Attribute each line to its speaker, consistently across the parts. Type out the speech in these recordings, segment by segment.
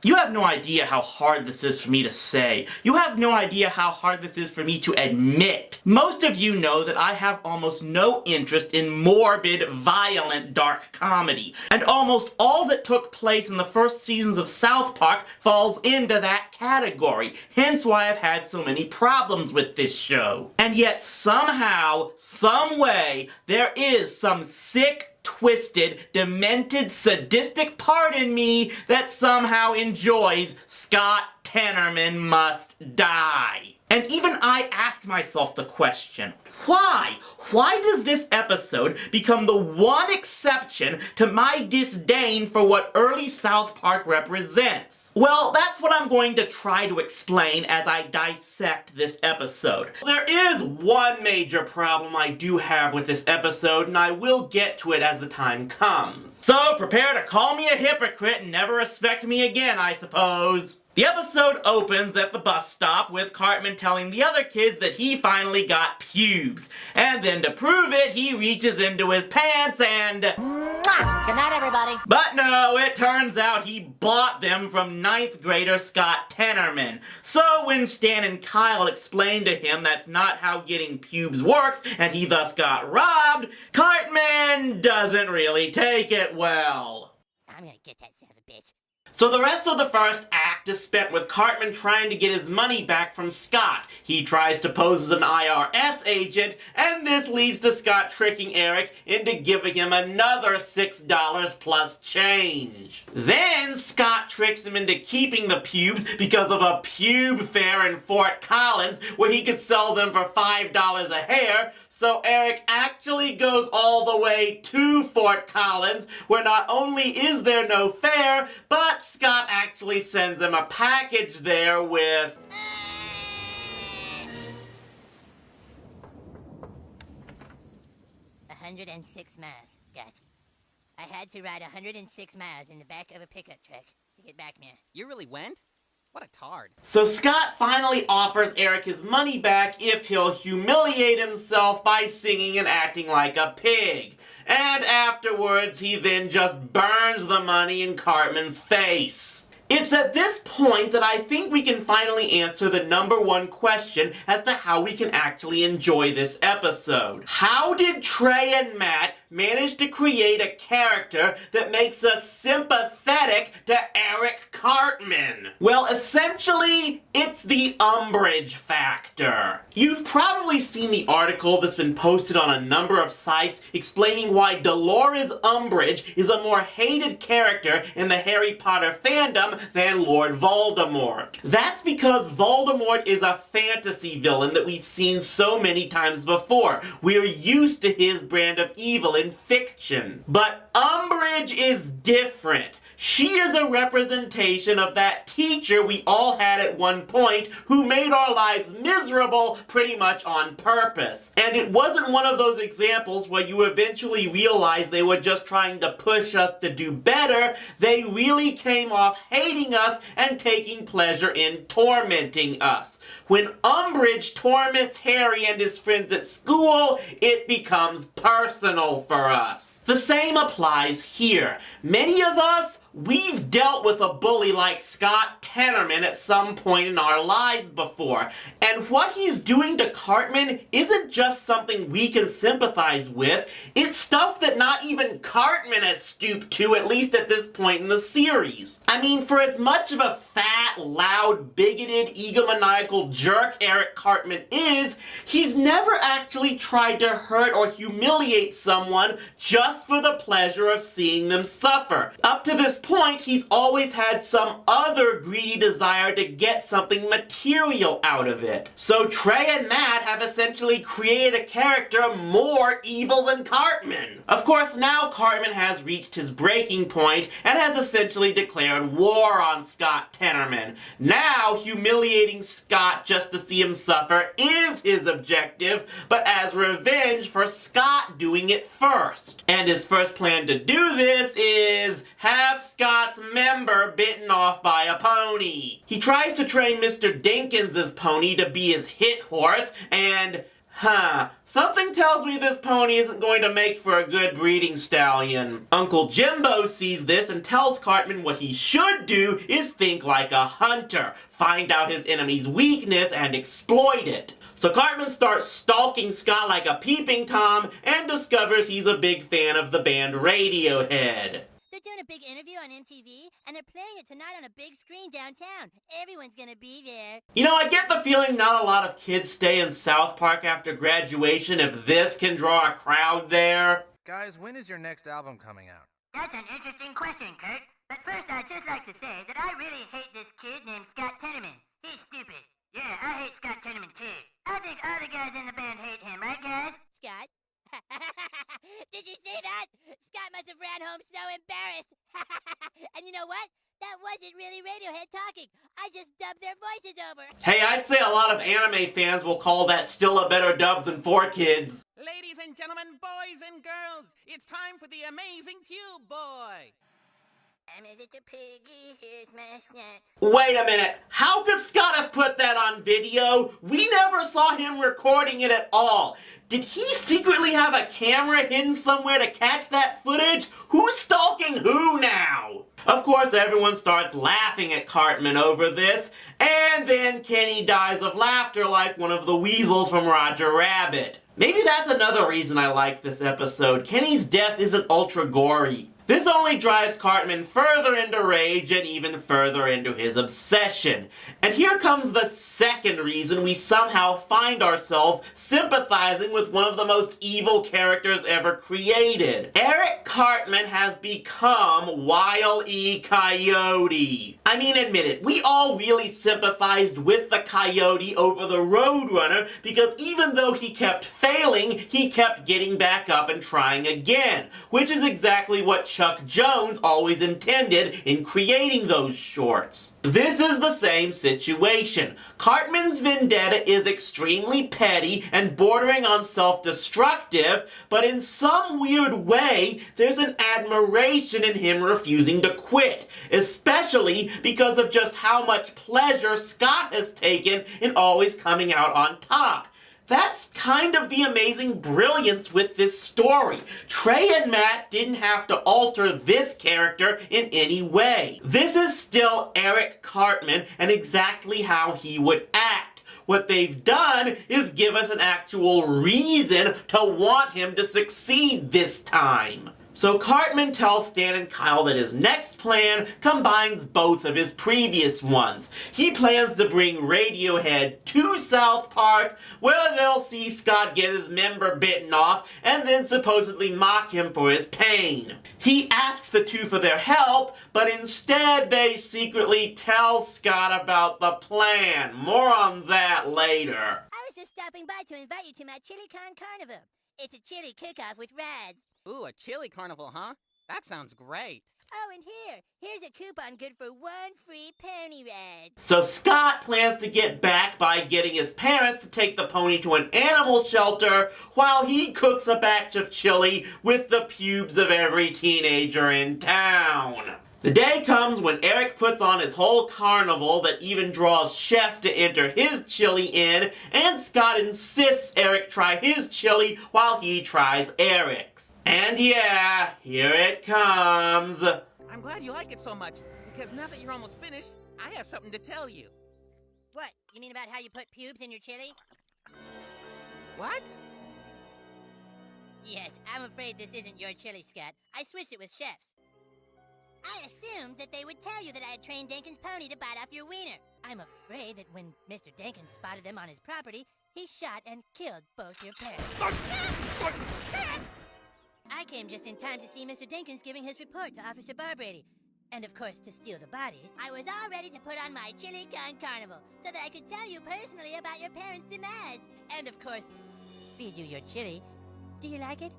Speaker 1: You have no idea how hard this is for me to say. You have no idea how hard this is for me to admit. Most of you know that I have almost no interest in morbid, violent, dark comedy. And almost all that took place in the first seasons of South Park falls into that category. Hence why I've had so many problems with this show. And yet somehow, some way, there is some sick, twisted, demented, sadistic part in me that somehow enjoys Scott Tenorman Must Die. And even I ask myself the question, why? Why does this episode become the one exception to my disdain for what early South Park represents? Well, that's what I'm going to try to explain as I dissect this episode. There is one major problem I do have with this episode, and I will get to it as the time comes. So prepare to call me a hypocrite and never respect me again, I suppose. The episode opens at the bus stop with Cartman telling the other kids that he finally got pubes. And then to prove it, he reaches into his pants and...
Speaker 2: Mwah! Good night, everybody.
Speaker 1: But no, it turns out he bought them from 9th grader Scott Tenorman. So when Stan and Kyle explain to him that's not how getting pubes works, and he thus got robbed, Cartman doesn't really take it well.
Speaker 2: I'm gonna get that son of a bitch.
Speaker 1: So the rest of the first act is spent with Cartman trying to get his money back from Scott. He tries to pose as an IRS agent, and this leads to Scott tricking Eric into giving him another $6 plus change. Then Scott tricks him into keeping the pubes because of a pube fair in Fort Collins where he could sell them for $5 a hair, so Eric actually goes all the way to Fort Collins where not only is there no fair, but Scott actually sends him a package there with...
Speaker 2: 106 miles, Scott. I had to ride 106 miles in the back of a pickup truck to get back there.
Speaker 3: You really went? What a tard.
Speaker 1: So Scott finally offers Eric his money back if he'll humiliate himself by singing and acting like a pig. And afterwards, he then just burns the money in Cartman's face. It's at this point that I think we can finally answer the #1 question as to how we can actually enjoy this episode. How did Trey and Matt manage to create a character that makes us sympathetic to Eric Cartman? Well, essentially, it's the umbrage factor. You've probably seen the article that's been posted on a number of sites explaining why Dolores Umbridge is a more hated character in the Harry Potter fandom than Lord Voldemort. That's because Voldemort is a fantasy villain that we've seen so many times before. We're used to his brand of evil in fiction. But Umbridge is different. She is a representation of that teacher we all had at one point who made our lives miserable pretty much on purpose. And it wasn't one of those examples where you eventually realize they were just trying to push us to do better. They really came off hating us and taking pleasure in tormenting us. When Umbridge torments Harry and his friends at school, it becomes personal for us. The same applies here. Many of us, we've dealt with a bully like Scott Tenorman at some point in our lives before. And what he's doing to Cartman isn't just something we can sympathize with. It's stuff that not even Cartman has stooped to, at least at this point in the series. I mean, for as much of a fat, loud, bigoted, egomaniacal jerk Eric Cartman is, he's never actually tried to hurt or humiliate someone just for the pleasure of seeing them suffer. Up to this point, he's always had some other greedy desire to get something material out of it. So Trey and Matt have essentially created a character more evil than Cartman. Of course, now Cartman has reached his breaking point and has essentially declared war on Scott Tenorman. Now, humiliating Scott just to see him suffer is his objective, but as revenge for Scott doing it first. And his first plan to do this is have Scott's member bitten off by a pony. He tries to train Mr. Dinkins' pony to be his hit horse, and Something tells me this pony isn't going to make for a good breeding stallion. Uncle Jimbo sees this and tells Cartman what he should do is think like a hunter, find out his enemy's weakness and exploit it. So Cartman starts stalking Scott like a peeping Tom and discovers he's a big fan of the band Radiohead.
Speaker 2: They're doing a big interview on MTV, and they're playing it tonight on a big screen downtown. Everyone's gonna be there.
Speaker 1: You know, I get the feeling not a lot of kids stay in South Park after graduation if this can draw a crowd there.
Speaker 4: Guys, when is your next album coming out?
Speaker 5: That's an interesting question, Kurt. But first, I'd just like to say that I really hate this kid named Scott Tenorman. He's stupid. Yeah, I hate Scott Tenorman too. I think all the guys in the band hate him, right guys?
Speaker 2: Scott? Did you see that? Scott must have ran home so embarrassed. And you know what? That wasn't really Radiohead talking. I just dubbed their voices over.
Speaker 1: Hey, I'd say a lot of anime fans will call that still a better dub than 4Kids.
Speaker 3: Ladies and gentlemen, boys and girls, it's time for the amazing Pube Boy.
Speaker 2: I'm a little piggy, here's my snack.
Speaker 1: Wait a minute, how could Scott have put that on video? We never saw him recording it at all. Did he secretly have a camera hidden somewhere to catch that footage? Who's stalking who now? Of course, everyone starts laughing at Cartman over this, and then Kenny dies of laughter like one of the weasels from Roger Rabbit. Maybe that's another reason I like this episode. Kenny's death isn't ultra gory. This only drives Cartman further into rage and even further into his obsession. And here comes the second reason we somehow find ourselves sympathizing with one of the most evil characters ever created. Eric Cartman has become Wile E. Coyote. I mean, admit it, we all really sympathized with the Coyote over the Roadrunner because even though he kept failing, he kept getting back up and trying again, which is exactly what Chuck Jones always intended in creating those shorts. This is the same situation. Cartman's vendetta is extremely petty and bordering on self-destructive, but in some weird way, there's an admiration in him refusing to quit, especially because of just how much pleasure Scott has taken in always coming out on top. That's kind of the amazing brilliance with this story. Trey and Matt didn't have to alter this character in any way. This is still Eric Cartman and exactly how he would act. What they've done is give us an actual reason to want him to succeed this time. So Cartman tells Stan and Kyle that his next plan combines both of his previous ones. He plans to bring Radiohead to South Park, where they'll see Scott get his member bitten off and then supposedly mock him for his pain. He asks the two for their help, but instead they secretly tell Scott about the plan. More on that later.
Speaker 2: I was just stopping by to invite you to my Chili Con Carnival. It's a chili cook-off with Rads.
Speaker 3: Ooh, a chili carnival, huh? That sounds great.
Speaker 2: Oh, and here's a coupon good for one free pony ride.
Speaker 1: So Scott plans to get back by getting his parents to take the pony to an animal shelter while he cooks a batch of chili with the pubes of every teenager in town. The day comes when Eric puts on his whole carnival that even draws Chef to enter his chili in, and Scott insists Eric try his chili while he tries Eric's. And yeah, here it comes.
Speaker 3: I'm glad you like it so much, because now that you're almost finished, I have something to tell you.
Speaker 2: What? You mean about how you put pubes in your chili?
Speaker 3: What?
Speaker 2: Yes, I'm afraid this isn't your chili, Scott. I switched it with Chef's. I assumed that they would tell you that I had trained Denkin's pony to bite off your wiener. I'm afraid that when Mr. Denkin spotted them on his property, he shot and killed both your parents. I came just in time to see Mr. Dinkins giving his report to Officer Barbrady. And of course, to steal the bodies, I was all ready to put on my Chili Con Carnival so that I could tell you personally about your parents' demise. And of course, feed you your chili. Do you like it?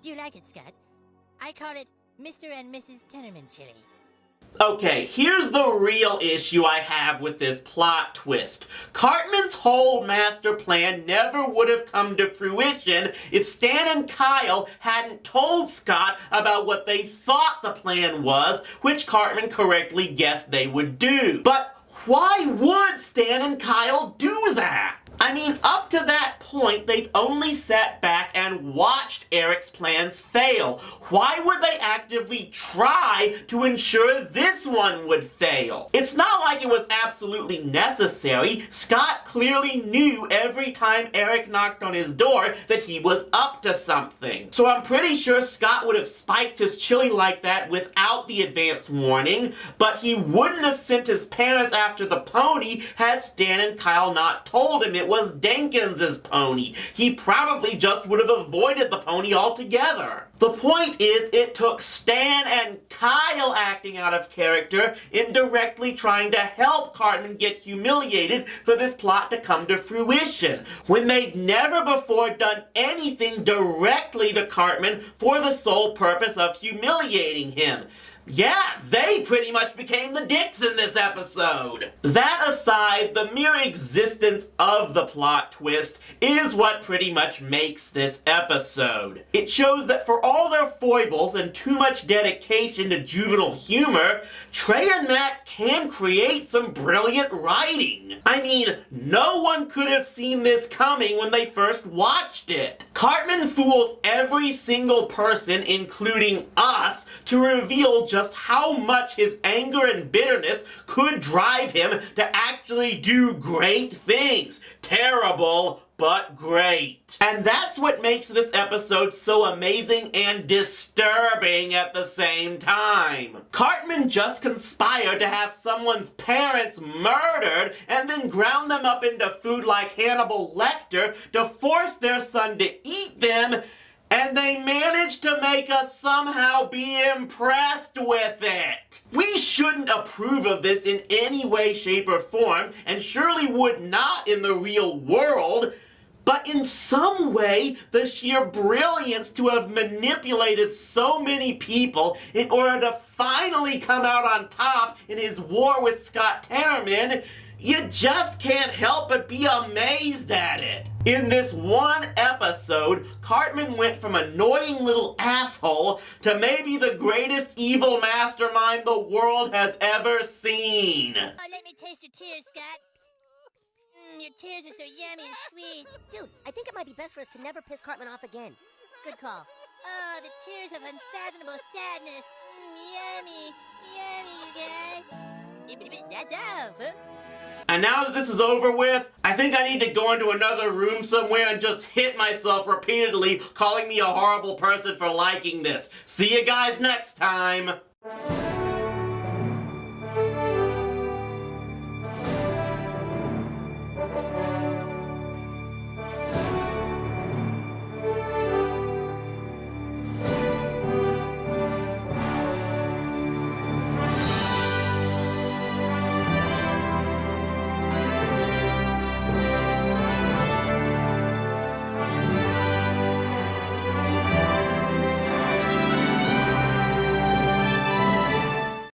Speaker 2: Do you like it, Scott? I call it Mr. and Mrs. Tenorman chili.
Speaker 1: Okay, here's the real issue I have with this plot twist. Cartman's whole master plan never would have come to fruition if Stan and Kyle hadn't told Scott about what they thought the plan was, which Cartman correctly guessed they would do. But why would Stan and Kyle do that? I mean, up to that point, they'd only sat back and watched Eric's plans fail. Why would they actively try to ensure this one would fail? It's not like it was absolutely necessary. Scott clearly knew every time Eric knocked on his door that he was up to something. So I'm pretty sure Scott would have spiked his chili like that without the advance warning, but he wouldn't have sent his parents after the pony had Stan and Kyle not told him it was Jenkins' pony. He probably just would have avoided the pony altogether. The point is, it took Stan and Kyle acting out of character in directly trying to help Cartman get humiliated for this plot to come to fruition, when they'd never before done anything directly to Cartman for the sole purpose of humiliating him. Yeah, they pretty much became the dicks in this episode. That aside, the mere existence of the plot twist is what pretty much makes this episode. It shows that for all their foibles and too much dedication to juvenile humor, Trey and Matt can create some brilliant writing. I mean, no one could have seen this coming when they first watched it. Cartman fooled every single person, including us, to reveal just how much his anger and bitterness could drive him to actually do great things. Terrible, but great. And that's what makes this episode so amazing and disturbing at the same time. Cartman just conspired to have someone's parents murdered and then ground them up into food like Hannibal Lecter to force their son to eat them, and they managed to make us somehow be impressed with it. We shouldn't approve of this in any way, shape, or form, and surely would not in the real world. But in some way, the sheer brilliance to have manipulated so many people in order to finally come out on top in his war with Scott Tenorman, you just can't help but be amazed at it. In this one episode, Cartman went from annoying little asshole to maybe the greatest evil mastermind the world has ever seen.
Speaker 2: Oh, let me taste your tears, Scott. Your tears are so yummy and sweet. Dude, I think it might be best for us to never piss Cartman off again. Good call. Oh, the tears of unfathomable sadness. Yummy. Yummy, you guys. That's all, folks.
Speaker 1: And now that this is over with, I think I need to go into another room somewhere and just hit myself repeatedly, calling me a horrible person for liking this. See you guys next time!